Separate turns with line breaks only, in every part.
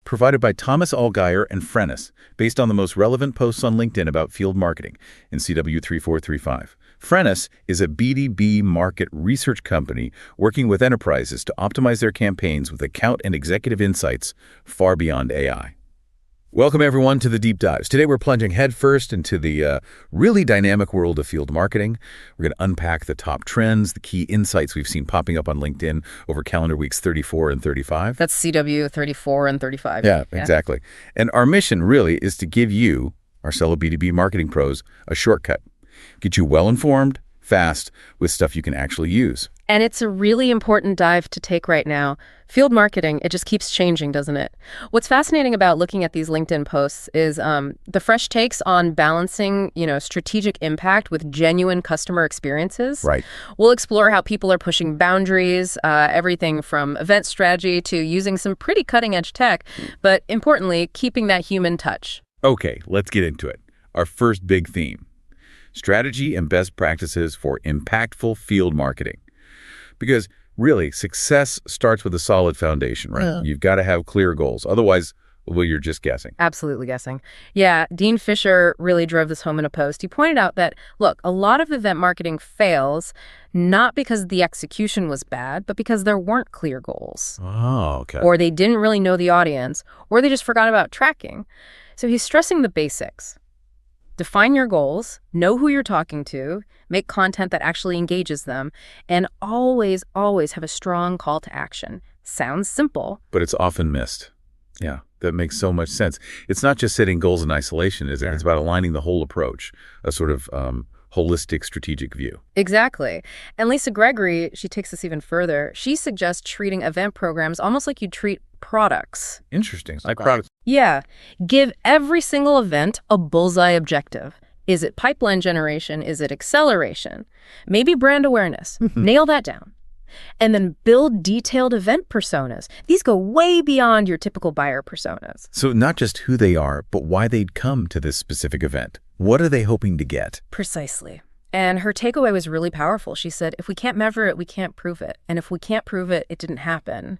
provided by Thomas Allgaier and Frennis, based on the most relevant posts on LinkedIn about field marketing in CW3435. Frennis is a B2B market research company working with enterprises to optimize their campaigns with account and executive insights far beyond AI. Welcome, everyone, to the Deep Dives. Today, we're plunging headfirst into the really dynamic world of field marketing. We're going to unpack the top trends, the key insights we've seen popping up on LinkedIn over calendar weeks 34 and 35.
That's CW 34 and 35.
Yeah, exactly. And our mission, really, is to give you, our fellow B2B marketing pros, a shortcut. Get you well-informed, fast, with stuff you can actually use.
And it's a really important dive to take right now. Field marketing, it just keeps changing, doesn't it? What's fascinating about looking at these LinkedIn posts is the fresh takes on balancing, strategic impact with genuine customer experiences.
Right.
We'll explore how people are pushing boundaries, everything from event strategy to using some pretty cutting-edge tech, but importantly, keeping that human touch.
Okay, let's get into it. Our first big theme: strategy and best practices for impactful field marketing. Because really, success starts with a solid foundation, right? Yeah. You've got to have clear goals. Otherwise, well, you're just guessing.
Absolutely guessing. Yeah, Dean Fisher really drove this home in a post. He pointed out that, look, a lot of event marketing fails not because the execution was bad, but because there weren't clear goals.
Oh, okay.
Or they didn't really know the audience, or they just forgot about tracking. So he's stressing the basics. Define your goals, know who you're talking to, make content that actually engages them, and always, always have a strong call to action. Sounds simple.
But it's often missed. Yeah, that makes so much sense. It's not just setting goals in isolation, is it? Yeah. It's about aligning the whole approach, a sort of holistic strategic view.
Exactly. And Lisa Gregory, she takes this even further. She suggests treating event programs almost like you treat products.
Interesting. Like products.
Yeah. Give every single event a bullseye objective. Is it pipeline generation? Is it acceleration? Maybe brand awareness. Nail that down. And then build detailed event personas. These go way beyond your typical buyer personas.
So not just who they are, but why they'd come to this specific event. What are they hoping to get?
Precisely. And her takeaway was really powerful. She said, if we can't measure it, we can't prove it. And if we can't prove it, it didn't happen.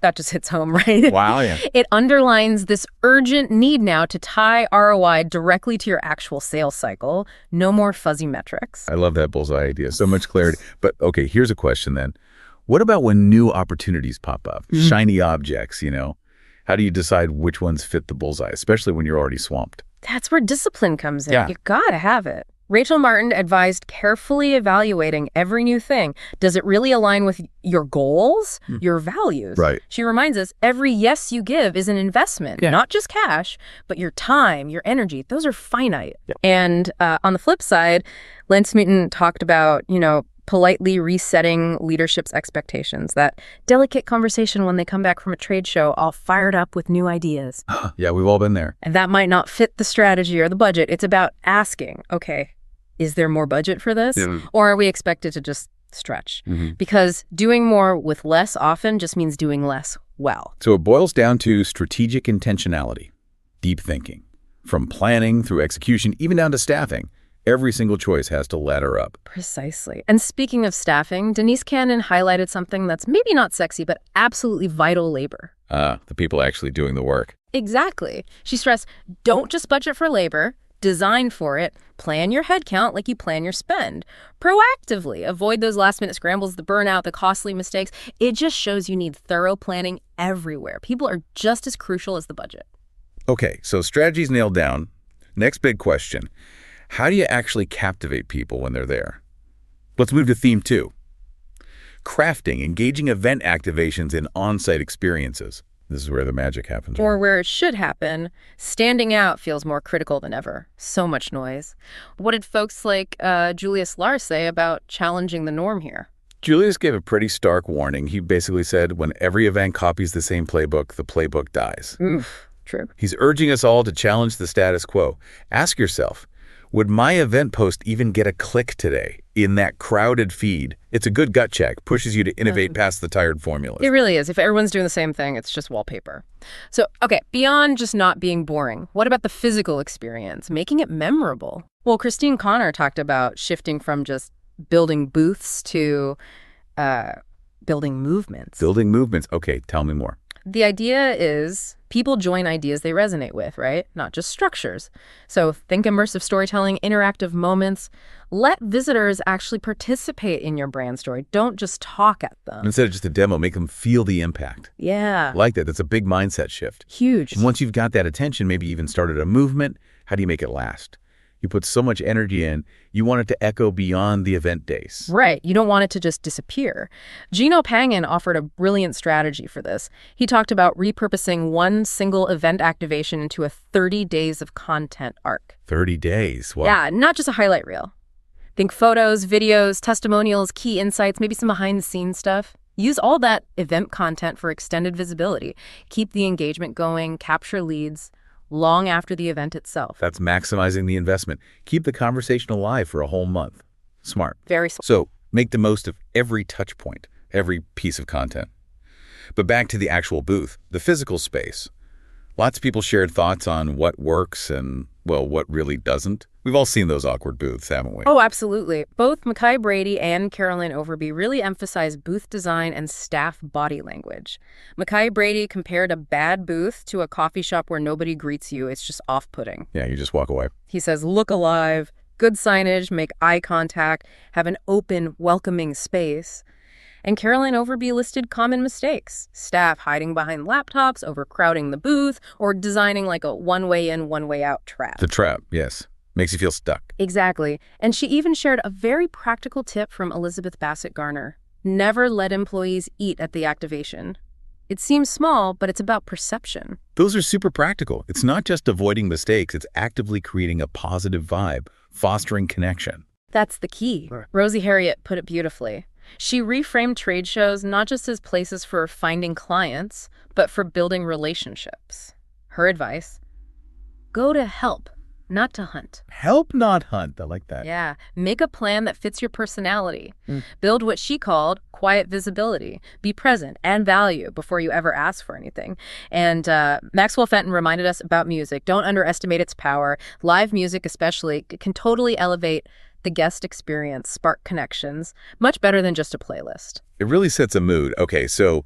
That just hits home, right?
Wow, yeah.
It underlines this urgent need now to tie ROI directly to your actual sales cycle. No more fuzzy metrics.
I love that bullseye idea. So much clarity. But okay, here's a question then. What about when new opportunities pop up? Shiny objects, How do you decide which ones fit the bullseye, especially when you're already swamped?
That's where discipline comes in.
Yeah.
You gotta have it. Rachel Martin advised carefully evaluating every new thing. Does it really align with your goals, your values?
Right.
She reminds us every yes you give is an investment, not just cash, but your time, your energy. Those are finite. Yeah. And on the flip side, Len Smeaton talked about, politely resetting leadership's expectations, that delicate conversation when they come back from a trade show all fired up with new ideas.
Yeah, we've all been there.
And that might not fit the strategy or the budget. It's about asking, okay, is there more budget for this? Yeah. Or are we expected to just stretch? Because doing more with less often just means doing less well.
So it boils down to strategic intentionality, deep thinking. From planning through execution, even down to staffing. Every single choice has to ladder up.
Precisely. And speaking of staffing, Denise Cannon highlighted something that's maybe not sexy, but absolutely vital labor.
The people actually doing the work.
Exactly. She stressed, don't just budget for labor, design for it, plan your headcount like you plan your spend. Proactively avoid those last-minute scrambles, the burnout, the costly mistakes. It just shows you need thorough planning everywhere. People are just as crucial as the budget.
Okay, so strategy's nailed down. Next big question. How do you actually captivate people when they're there? Let's move to theme 2. Crafting, engaging event activations in on-site experiences. This is where the magic happens.
Or where it should happen. Standing out feels more critical than ever. So much noise. What did folks like Julius Lars say about challenging the norm here?
Julius gave a pretty stark warning. He basically said, when every event copies the same playbook, the playbook dies.
True.
He's urging us all to challenge the status quo. Ask yourself, would my event post even get a click today in that crowded feed? It's a good gut check, pushes you to innovate past the tired formulas.
It really is. If everyone's doing the same thing, it's just wallpaper. So, okay, beyond just not being boring, what about the physical experience, making it memorable? Well, Christine Connor talked about shifting from just building booths to building movements.
Building movements. Okay, tell me more.
The idea is people join ideas they resonate with, right? Not just structures. So think immersive storytelling, interactive moments. Let visitors actually participate in your brand story. Don't just talk at them.
Instead of just a demo, make them feel the impact.
Yeah.
I like that. That's a big mindset shift.
Huge.
And once you've got that attention, maybe even started a movement, how do you make it last? You put so much energy in, you want it to echo beyond the event days.
Right. You don't want it to just disappear. Gino Pangin offered a brilliant strategy for this. He talked about repurposing one single event activation into a 30 days of content arc.
30 days. Wow.
Yeah, not just a highlight reel. Think photos, videos, testimonials, key insights, maybe some behind-the-scenes stuff. Use all that event content for extended visibility. Keep the engagement going, capture leads long after the event itself.
That's maximizing the investment. Keep the conversation alive for a whole month. Smart.
Very smart.
So make the most of every touch point, every piece of content. But back to the actual booth, the physical space. Lots of people shared thoughts on what works and, well, what really doesn't. We've all seen those awkward booths, haven't we?
Oh, absolutely. Both Mackay Brady and Caroline Overby really emphasize booth design and staff body language. Mackay Brady compared a bad booth to a coffee shop where nobody greets you. It's just off-putting.
Yeah, you just walk away.
He says, look alive, good signage, make eye contact, have an open, welcoming space. And Caroline Overby listed common mistakes: staff hiding behind laptops, overcrowding the booth, or designing like a one-way in, one-way out trap.
The trap, yes. Makes you feel stuck.
Exactly. And she even shared a very practical tip from Elizabeth Bassett Garner. Never let employees eat at the activation. It seems small, but it's about perception.
Those are super practical. It's not just avoiding mistakes, it's actively creating a positive vibe, fostering connection.
That's the key.
Right.
Rosie Harriet put it beautifully. She reframed trade shows not just as places for finding clients, but for building relationships. Her advice: go to help, not to hunt.
Help, not hunt. I like that.
Yeah. Make a plan that fits your personality. Build what she called quiet visibility. Be present and value before you ever ask for anything. And Maxwell Fenton reminded us about music. Don't underestimate its power. Live music especially can totally elevate the guest experience, spark connections, much better than just a playlist.
It really sets a mood. Okay, so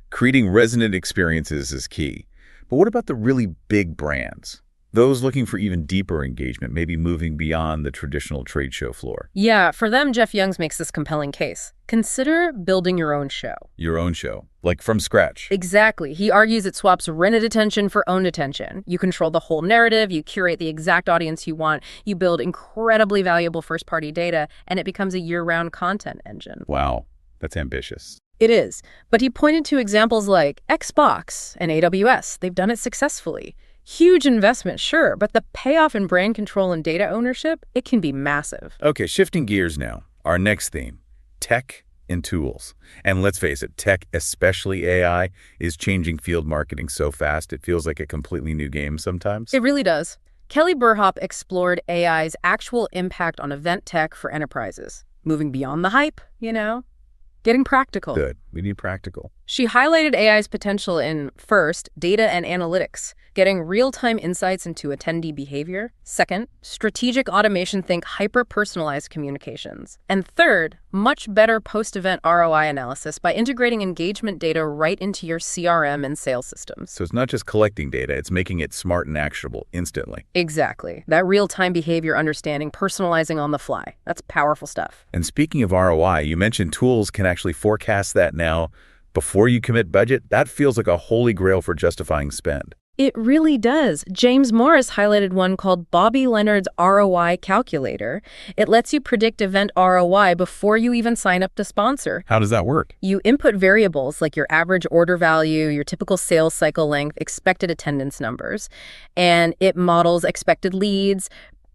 creating resonant experiences is key. But what about the really big brands? Those looking for even deeper engagement, maybe moving beyond the traditional trade show floor.
Yeah, for them, Jeff Youngs makes this compelling case. Consider building your own show.
Your own show, like from scratch.
Exactly. He argues it swaps rented attention for owned attention. You control the whole narrative, you curate the exact audience you want, you build incredibly valuable first-party data, and it becomes a year-round content engine.
Wow, that's ambitious.
It is. But he pointed to examples like Xbox and AWS. They've done it successfully. Huge investment, sure, but the payoff in brand control and data ownership, it can be massive.
Okay, shifting gears now. Our next theme, tech and tools. And let's face it, tech, especially AI, is changing field marketing so fast it feels like a completely new game sometimes.
It really does. Kelly Burhop explored AI's actual impact on event tech for enterprises, moving beyond the hype, getting practical.
Good. We need practical.
She highlighted AI's potential in, first, data and analytics, getting real-time insights into attendee behavior. Second, strategic automation, think hyper-personalized communications. And third, much better post-event ROI analysis by integrating engagement data right into your CRM and sales systems.
So it's not just collecting data, it's making it smart and actionable instantly.
Exactly. That real-time behavior understanding, personalizing on the fly. That's powerful stuff.
And speaking of ROI, you mentioned tools can actually forecast that now before you commit budget. That feels like a holy grail for justifying spend.
It really does. James Morris highlighted one called Bobby Leonard's ROI Calculator. It lets you predict event ROI before you even sign up to sponsor.
How does that work?
You input variables like your average order value, your typical sales cycle length, expected attendance numbers, and it models expected leads,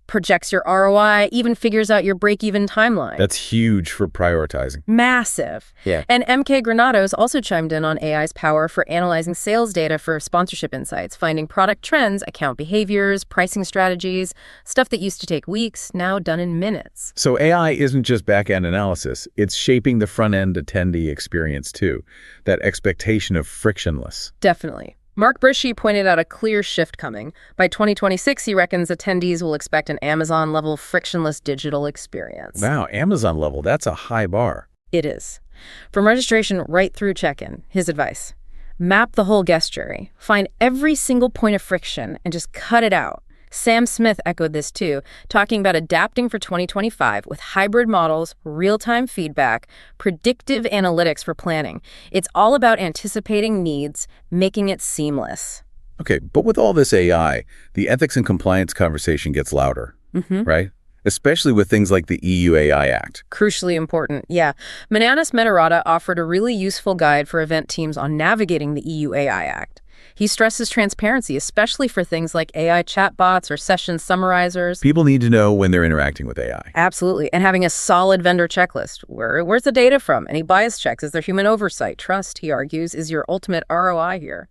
projects your ROI, even figures out your break-even timeline.
That's huge for prioritizing.
Massive.
Yeah.
And MK Granados also chimed in on AI's power for analyzing sales data for sponsorship insights, finding product trends, account behaviors, pricing strategies, stuff that used to take weeks, now done in minutes.
So AI isn't just back-end analysis, it's shaping the front-end attendee experience too. That expectation of frictionless.
Definitely. Mark Brishy pointed out a clear shift coming. By 2026, he reckons attendees will expect an Amazon-level frictionless digital experience.
Wow, Amazon level, that's a high bar.
It is. From registration right through check-in, his advice: Map the whole guest journey. Find every single point of friction and just cut it out. Sam Smith echoed this too, talking about adapting for 2025 with hybrid models, real-time feedback, predictive analytics for planning. It's all about anticipating needs, making it seamless.
Okay, but with all this AI, the ethics and compliance conversation gets louder, right? Especially with things like the EU AI Act.
Crucially important, yeah. Mananas Metarata offered a really useful guide for event teams on navigating the EU AI Act. He stresses transparency, especially for things like AI chatbots or session summarizers.
People need to know when they're interacting with AI.
Absolutely. And having a solid vendor checklist. Where's the data from? Any bias checks? Is there human oversight? Trust, he argues, is your ultimate ROI here.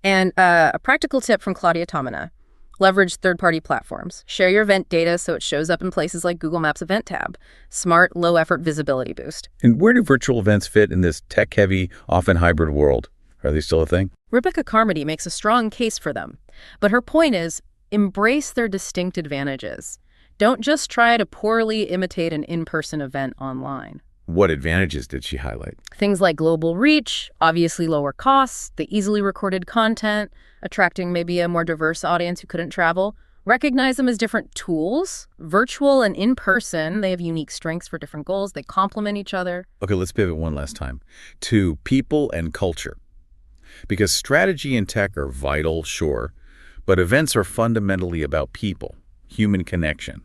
And a practical tip from Claudia Tomina. Leverage third-party platforms. Share your event data so it shows up in places like Google Maps Event tab. Smart, low-effort visibility boost.
And where do virtual events fit in this tech-heavy, often hybrid world? Are they still a thing?
Rebecca Carmody makes a strong case for them. But her point is, embrace their distinct advantages. Don't just try to poorly imitate an in-person event online.
What advantages did she highlight?
Things like global reach, obviously lower costs, the easily recorded content, attracting maybe a more diverse audience who couldn't travel. Recognize them as different tools, virtual and in-person. They have unique strengths for different goals. They complement each other.
Okay, let's pivot one last time to people and culture. Because strategy and tech are vital, sure, but events are fundamentally about people, human connection,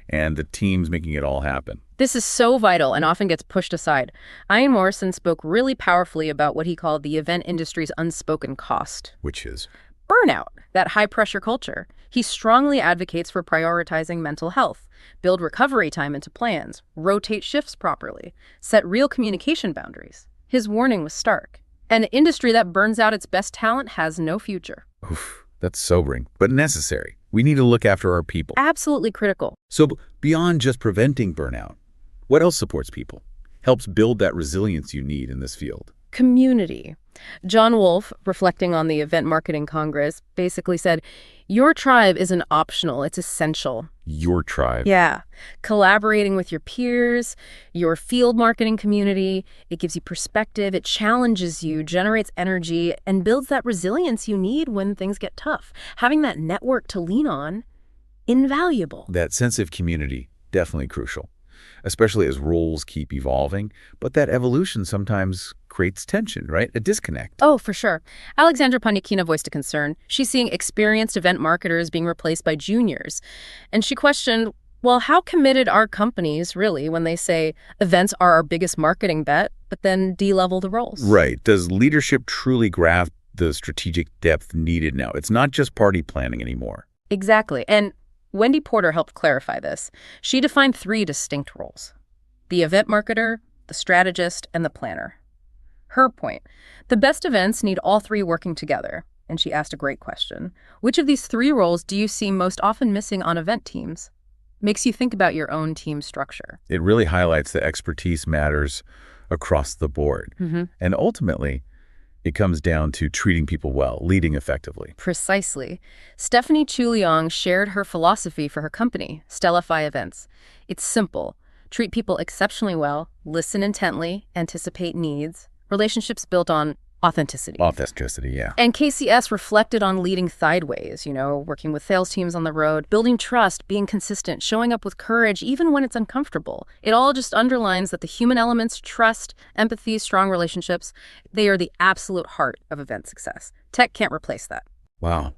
and the teams making it all happen.
This is so vital and often gets pushed aside. Ian Morrison spoke really powerfully about what he called the event industry's unspoken cost.
Which is?
Burnout, that high-pressure culture. He strongly advocates for prioritizing mental health, build recovery time into plans, rotate shifts properly, set real communication boundaries. His warning was stark. An industry that burns out its best talent has no future.
Oof, that's sobering, but necessary. We need to look after our people.
Absolutely critical.
So beyond just preventing burnout, what else supports people? Helps build that resilience you need in this field?
Community. John Wolfe, reflecting on the Event Marketing Congress, basically said, your tribe isn't optional, it's essential.
Your tribe.
Yeah. Collaborating with your peers, your field marketing community, it gives you perspective, it challenges you, generates energy, and builds that resilience you need when things get tough. Having that network to lean on, invaluable.
That sense of community, definitely crucial, especially as roles keep evolving. But that evolution sometimes creates tension, right? A disconnect.
Oh, for sure. Alexandra Paniakina voiced a concern. She's seeing experienced event marketers being replaced by juniors. And she questioned, well, how committed are companies really when they say events are our biggest marketing bet, but then de-level the roles?
Right. Does leadership truly grasp the strategic depth needed now? It's not just party planning anymore.
Exactly. And Wendy Porter helped clarify this. She defined 3 distinct roles: the event marketer, the strategist, and the planner. Her point, the best events need all 3 working together. And she asked a great question. Which of these 3 roles do you see most often missing on event teams? Makes you think about your own team structure.
It really highlights that expertise matters across the board. And ultimately, it comes down to treating people well, leading effectively.
Precisely. Stephanie Chu Leong shared her philosophy for her company, Stellify Events. It's simple. Treat people exceptionally well, listen intently, anticipate needs. Relationships built on authenticity.
Authenticity, yeah.
And KCS reflected on leading sideways, working with sales teams on the road, building trust, being consistent, showing up with courage, even when it's uncomfortable. It all just underlines that the human elements, trust, empathy, strong relationships, they are the absolute heart of event success. Tech can't replace that.
Wow.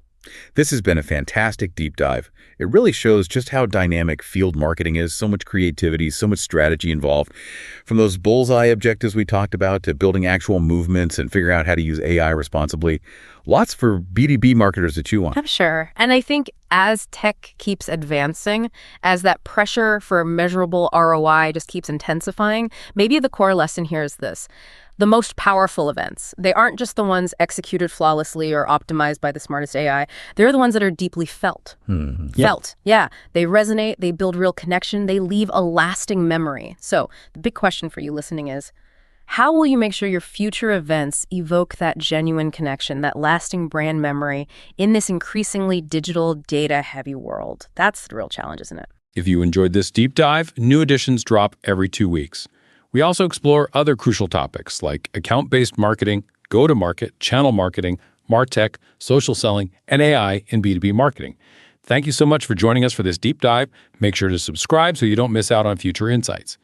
This has been a fantastic deep dive. It really shows just how dynamic field marketing is, so much creativity, so much strategy involved. From those bullseye objectives we talked about to building actual movements and figuring out how to use AI responsibly. Lots for B2B marketers to chew on.
I'm sure. And I think as tech keeps advancing, as that pressure for measurable ROI just keeps intensifying, maybe the core lesson here is this. The most powerful events, they aren't just the ones executed flawlessly or optimized by the smartest AI. They're the ones that are deeply felt. Felt, yeah. They resonate, they build real connection, they leave a lasting memory. So the big question for you listening is, how will you make sure your future events evoke that genuine connection, that lasting brand memory in this increasingly digital, data-heavy world? That's the real challenge, isn't it?
If you enjoyed this deep dive, new editions drop every 2 weeks. We also explore other crucial topics like account-based marketing, go-to-market, channel marketing, MarTech, social selling, and AI in B2B marketing. Thank you so much for joining us for this deep dive. Make sure to subscribe so you don't miss out on future insights.